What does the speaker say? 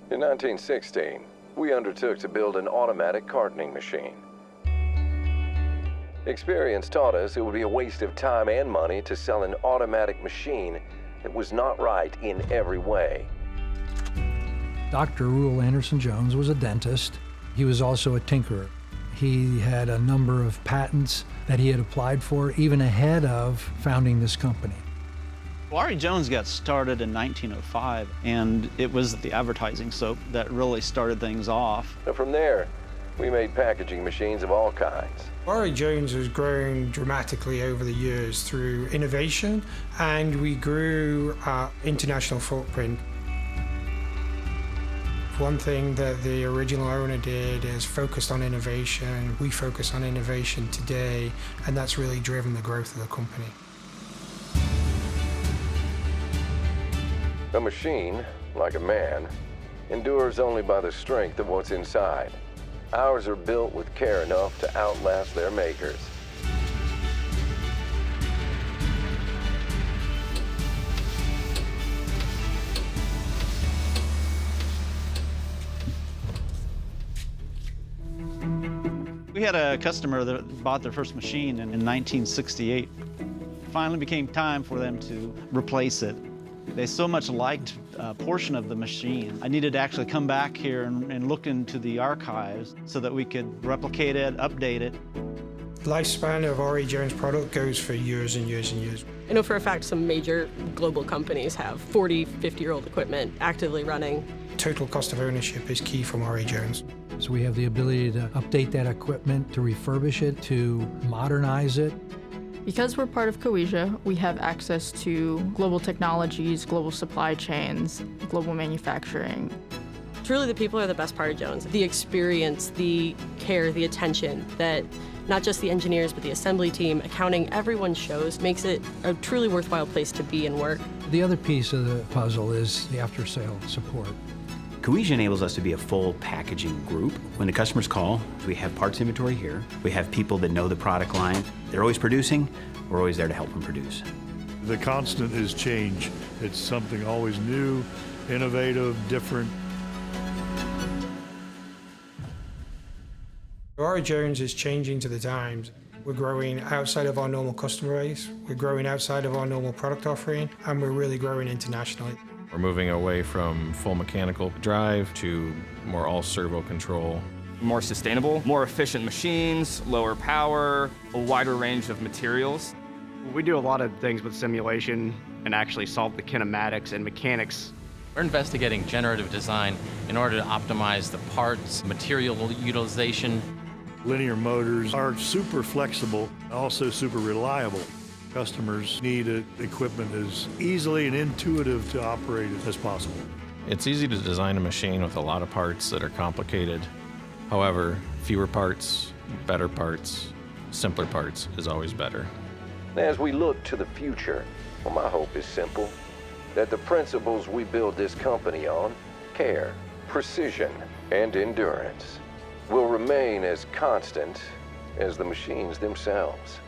In 1916, we undertook to build an automatic cartoning machine. Experience taught us it would be a waste of time and money to sell an automatic machine that was not right in every way. Dr. Ruel Anderson Jones was a dentist. He was also a tinkerer. He had a number of patents that he had applied for even ahead of founding this company. R.A Jones got started in 1905, and it was the advertising soap that really started things off. And from there, we made packaging machines of all kinds. R.A Jones has grown dramatically over the years through innovation, and we grew our international footprint. One thing that the original owner did is focused on innovation. We focus on innovation today, and that's really driven the growth of the company. A machine, like a man, endures only by the strength of what's inside. Ours are built with care enough to outlast their makers. We had a customer that bought their first machine in 1968. Finally became time for them to replace it. They so much liked a portion of the machine. I needed to actually come back here and look into the archives so that we could replicate it, update it. The lifespan of R.A Jones product goes for years and years and years. I know for a fact some major global companies have 40, 50-year-old equipment actively running. Total cost of ownership is key from R.A Jones. So we have the ability to update that equipment, to refurbish it, to modernize it. Because we're part of Coesia, we have access to global technologies, global supply chains, global manufacturing. Truly, the people are the best part of Jones. The experience, the care, the attention that not just the engineers, but the assembly team, accounting, everyone shows, makes it a truly worthwhile place to be and work. The other piece of the puzzle is the after-sale support. Coesia enables us to be a full packaging group. When the customers call, we have parts inventory here. We have people that know the product line. They're always producing. We're always there to help them produce. The constant is change. It's something always new, innovative, different. R.A Jones is changing to the times. We're growing outside of our normal customer base. We're growing outside of our normal product offering, and we're really growing internationally. We're moving away from full mechanical drive to more all servo control. More sustainable, more efficient machines, lower power, a wider range of materials. We do a lot of things with simulation and actually solve the kinematics and mechanics. We're investigating generative design in order to optimize the parts, material utilization. Linear motors are super flexible, also super reliable. Customers need equipment as easily and intuitive to operate as possible. It's easy to design a machine with a lot of parts that are complicated. However, fewer parts, better parts, simpler parts is always better. As we look to the future, well, my hope is simple, that the principles we build this company on, care, precision, and endurance, will remain as constant as the machines themselves.